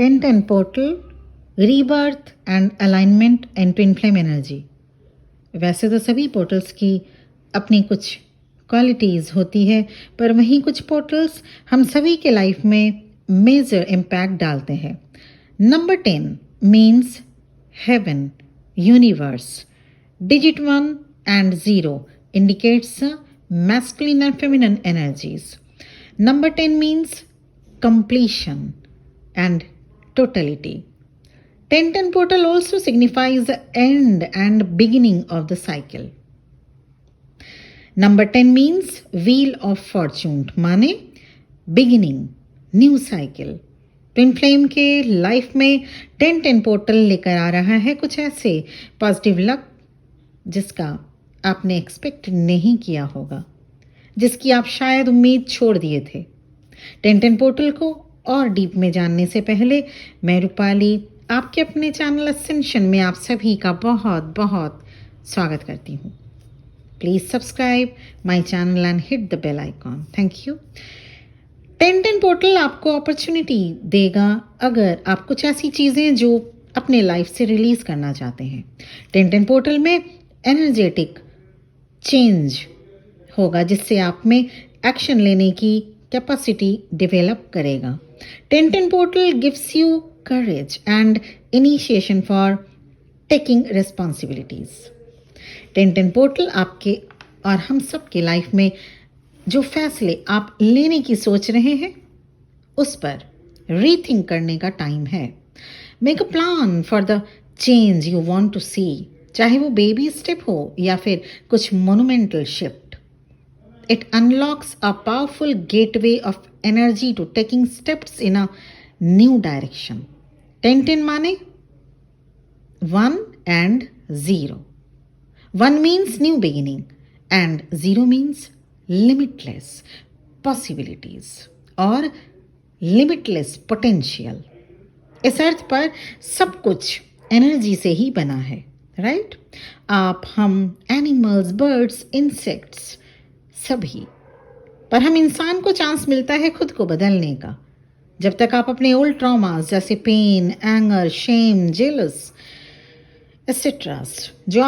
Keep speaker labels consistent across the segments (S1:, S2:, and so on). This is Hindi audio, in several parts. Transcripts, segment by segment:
S1: 1010 portal, rebirth and alignment and twin flame energy. वैसे तो सभी पोर्टल्स की अपनी कुछ क्वालिटीज़ होती है, पर वहीं कुछ पोर्टल्स हम सभी के लाइफ में मेजर इम्पैक्ट डालते हैं. Number 10 means heaven, universe. Digit 1 and 0 indicates masculine and feminine energies. Number 10 means completion and totality. 1010 portal also signifies the end and beginning of the cycle. Number 10 means wheel of fortune, माने beginning, new cycle. Twin flame के लाइफ में 1010 पोर्टल लेकर आ रहा है कुछ ऐसे पॉजिटिव लक जिसका आपने एक्सपेक्ट नहीं किया होगा, जिसकी आप शायद उम्मीद छोड़ दिए थे. 1010 पोर्टल को और डीप में जानने से पहले मैं रूपाली आपके अपने चैनल असेंशन में आप सभी का बहुत बहुत स्वागत करती हूँ. Please subscribe my channel and hit the bell icon. Thank you. 1010 portal आपको अपॉर्चुनिटी देगा अगर आप कुछ ऐसी चीज़ें जो अपने लाइफ से रिलीज़ करना चाहते हैं. 1010 पोर्टल में एनर्जेटिक चेंज होगा जिससे आप में एक्शन लेने की कैपेसिटी डेवलप करेगा. 1010 portal gives you courage and initiation for taking responsibilities. 1010 portal आपके और हम सब के लाइफ में जो फैसले आप लेने की सोच रहे हैं उस पर रीथिंक करने का टाइम है. Make a plan for the change you want to see, चाहे वो बेबी स्टेप हो या फिर कुछ monumental shift. It unlocks a powerful gateway of energy to taking steps in a new direction. 1010 माने 1 and 0. 1 means new beginning and 0 means limitless possibilities और limitless potential. इस अर्थ पर सब कुछ एनर्जी से ही बना है, राइट? आप, हम, एनिमल्स, बर्ड्स, इंसेक्ट्स सभी, पर हम इंसान को चांस मिलता है खुद को बदलने का. जब तक आप अपने ओल्ड ट्रॉमास जैसे pain, anger, shame, jealous etcetera जो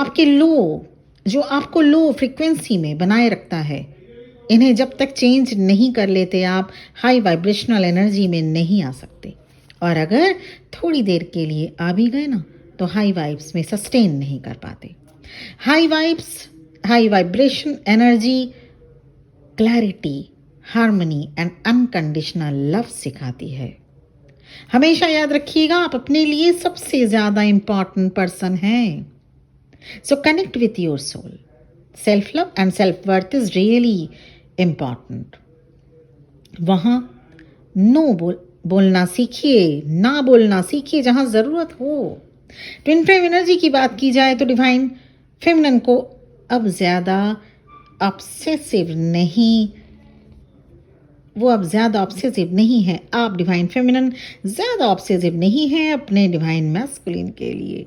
S1: आपको लो फ्रीक्वेंसी में बनाए रखता है, इन्हें जब तक चेंज नहीं कर लेते आप हाई वाइब्रेशनल एनर्जी में नहीं आ सकते. और अगर थोड़ी देर के लिए आ भी गए ना तो हाई वाइब्स में सस्टेन नहीं कर पाते. High vibration energy clarity, harmony and unconditional love सिखाती है. हमेशा याद रखिएगा आप अपने लिए सबसे ज्यादा इंपॉर्टेंट पर्सन हैं. So connect with your soul. Self love and self worth is really important. वहां नो बोलना सीखिए, ना बोलना सीखिए जहां जरूरत हो. ट्विन फ्लेम एनर्जी की बात की जाए तो डिवाइन फेमिनिन को अब ज्यादा ऑब्सेसिव नहीं है. आप डिवाइन फेमिनिन ज़्यादा ऑब्सेसिव नहीं है अपने डिवाइन मैस्कुलिन के लिए.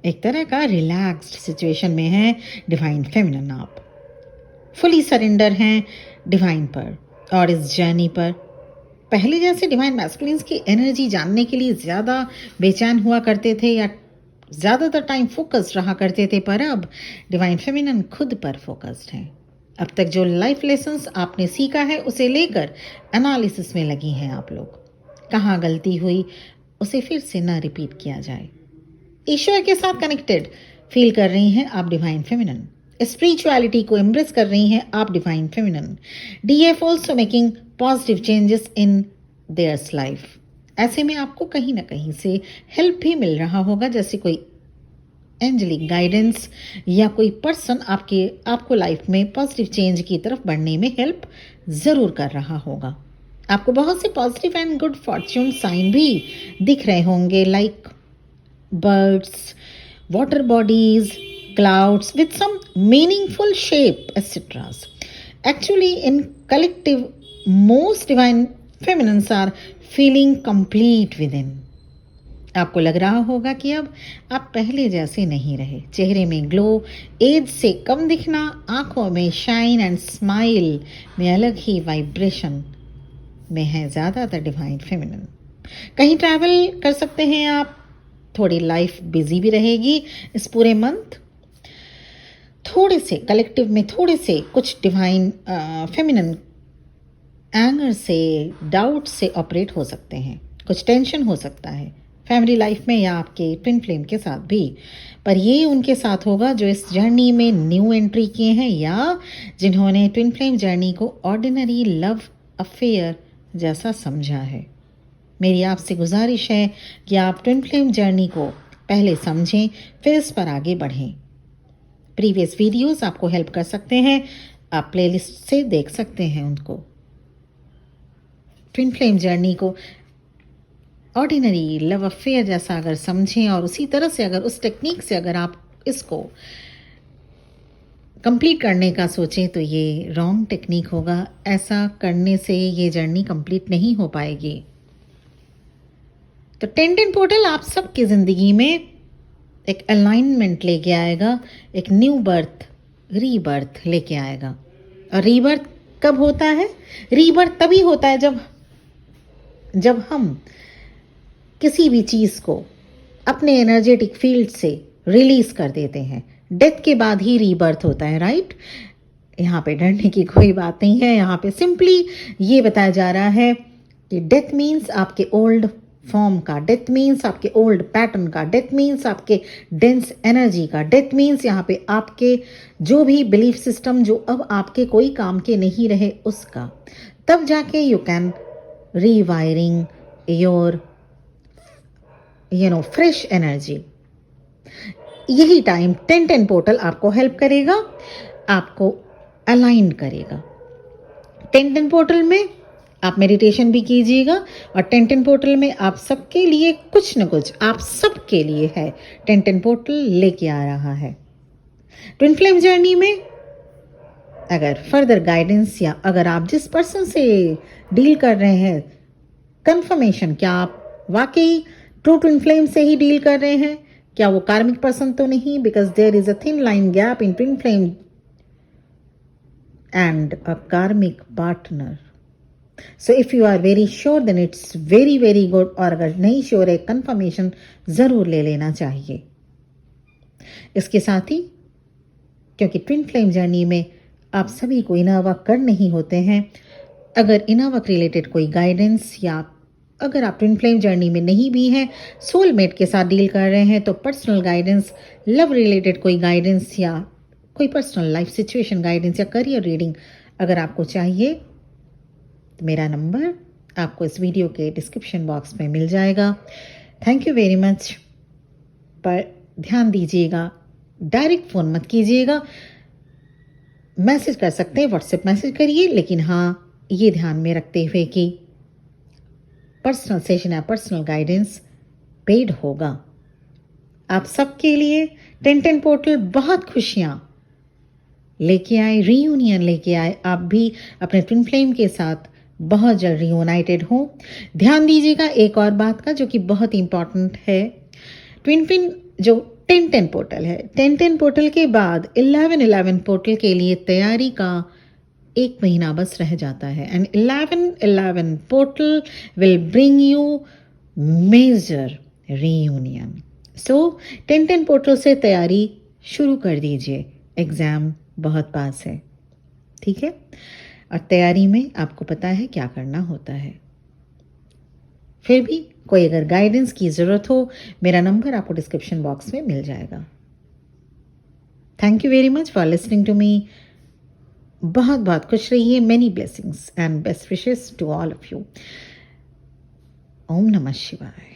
S1: एक तरह का रिलैक्स्ड सिचुएशन में है डिवाइन फेमिनिन. आप फुली सरेंडर हैं डिवाइन पर और इस जर्नी पर. पहले जैसे डिवाइन मैस्कुलिन्स की एनर्जी जानने के लिए ज़्यादा बेचैन हुआ करते थे या ज़्यादातर टाइम फोकस्ड रहा करते थे, पर अब डिवाइन फेमिनिन खुद पर फोकस्ड हैं. अब तक जो लाइफ लेसन्स आपने सीखा है उसे लेकर एनालिसिस में लगी हैं आप लोग. कहाँ गलती हुई उसे फिर से ना रिपीट किया जाए. ईश्वर के साथ कनेक्टेड फील कर रही हैं आप डिवाइन फेमिनिन. स्पिरिचुअलिटी को एम्ब्रेस कर रही हैं आप divine feminine. DF also making positive changes in theirs life. ऐसे में आपको कहीं ना कहीं से हेल्प भी मिल रहा होगा, जैसे कोई एंजलिक गाइडेंस या कोई पर्सन आपको लाइफ में पॉजिटिव चेंज की तरफ बढ़ने में हेल्प ज़रूर कर रहा होगा. आपको बहुत से positive and good fortune sign भी दिख रहे होंगे, like birds, water bodies, clouds with some meaningful shape etcetera. Actually in collective most divine feminines are feeling complete with in. आपको लग रहा होगा कि अब आप पहले जैसे नहीं रहे. चेहरे में ग्लो, एज से कम दिखना, आंखों में शाइन एंड स्माइल में अलग ही वाइब्रेशन में है ज़्यादातर डिवाइन फेमिनिन. कहीं ट्रैवल कर सकते हैं आप, थोड़ी लाइफ बिजी भी रहेगी इस पूरे मंथ। थोड़े से कलेक्टिव में थोड़े से कुछ डिवाइन फेमिनिन एंगर से, डाउट से ऑपरेट हो सकते हैं, कुछ टेंशन हो सकता है फैमिली लाइफ में या आपके ट्विन फ्लेम के साथ भी। पर ये उनके साथ होगा जो इस जर्नी में न्यू एंट्री किए हैं या जिन्होंने ट्विन फ्लेम जर्नी को ऑर्डिनरी लव अफेयर जैसा समझा है। मेरी आपसे गुजारिश है कि आप ट्विन फ्लेम जर्नी को पहले समझें, फिर इस पर आगे बढ़ें। प्रीवियस वीडियोस आपको हेल्प कर सकते हैं, आप प्लेलिस्ट से देख सकते हैं उनको। ट्विन फ्लेम जर्नी को ऑर्डिनरी लव अफेयर जैसा अगर समझें और उसी तरह से अगर उस टेक्निक से अगर आप इसको कंप्लीट करने का सोचें तो ये रॉन्ग टेक्निक होगा। ऐसा करने से ये जर्नी कंप्लीट नहीं हो पाएगी। तो 1010 पोर्टल आप सबकी ज़िंदगी में एक अलाइनमेंट लेके आएगा, एक न्यू बर्थ, रीबर्थ लेके आएगा। और रीबर्थ कब होता है? रीबर्थ तभी होता है जब हम किसी भी चीज़ को अपने एनर्जेटिक फील्ड से रिलीज कर देते हैं। डेथ के बाद ही रीबर्थ होता है, राइट? यहाँ पे डरने की कोई बात नहीं है। यहाँ पे सिंपली ये बताया जा रहा है कि डेथ मीन्स आपके ओल्ड फॉर्म का, डेथ मीन्स आपके ओल्ड पैटर्न का, डेथ मीन्स आपके डेंस एनर्जी का, डेथ मीन्स यहाँ पे आपके जो भी बिलीफ सिस्टम जो अब आपके कोई काम के नहीं रहे उसका। तब जाके you can rewiring your fresh energy. यही टाइम 1010 पोर्टल आपको हेल्प करेगा, आपको अलाइन करेगा। 1010 पोर्टल में आप मेडिटेशन भी कीजिएगा और 1010 पोर्टल में आप सबके लिए कुछ न कुछ आप सबके लिए है 1010 पोर्टल लेके आ रहा है। ट्विन फ्लेम जर्नी में अगर फर्दर गाइडेंस या अगर आप जिस पर्सन से डील कर रहे हैं कंफर्मेशन, क्या आप वाकई ट्रू ट्विन फ्लेम से ही डील कर रहे हैं, क्या वो कार्मिक पर्सन तो नहीं? Because there is a thin line gap in twin flame and a karmic partner. So if you are very sure then it's very very good. और अगर नहीं श्योर है, कंफर्मेशन जरूर ले लेना चाहिए। इसके साथ ही क्योंकि ट्विन फ्लेम जर्नी में आप सभी को इनर वर्क करने ही होते हैं, अगर इनर वर्क रिलेटेड कोई गाइडेंस या अगर आप ट्विन फ्लेम जर्नी में नहीं भी हैं, सोलमेट के साथ डील कर रहे हैं, तो पर्सनल गाइडेंस, लव रिलेटेड कोई गाइडेंस या कोई पर्सनल लाइफ सिचुएशन गाइडेंस या करियर रीडिंग अगर आपको चाहिए तो मेरा नंबर आपको इस वीडियो के डिस्क्रिप्शन बॉक्स में मिल जाएगा। Thank you very much. पर ध्यान दीजिएगा, डायरेक्ट फ़ोन मत कीजिएगा, मैसेज कर सकते हैं, व्हाट्सएप मैसेज करिए, लेकिन हाँ ये ध्यान में रखते हुए कि पर्सनल सेशन या पर्सनल गाइडेंस पेड होगा। आप सबके लिए 1010 पोर्टल बहुत खुशियाँ लेके आए, रीयूनियन लेके आए। आप भी अपने ट्विन फ्लेम के साथ बहुत जल्द रीयूनाइटेड हो। ध्यान दीजिएगा एक और बात का जो कि बहुत इंपॉर्टेंट है। ट्विन फ्लेम जो 1010 पोर्टल है, 1010 पोर्टल के बाद 1111 पोर्टल के लिए तैयारी का 1 महीना बस रह जाता है। And 1111 portal will bring you major reunion. So 1010 portal से तैयारी शुरू कर दीजिए, एग्ज़ाम बहुत पास है, ठीक है? और तैयारी में आपको पता है क्या करना होता है। फिर भी कोई अगर गाइडेंस की ज़रूरत हो, मेरा नंबर आपको डिस्क्रिप्शन बॉक्स में मिल जाएगा। Thank you very much for listening to me. बहुत बहुत खुश रहिए। Many blessings and best wishes to all of you. ओम नमः शिवाय।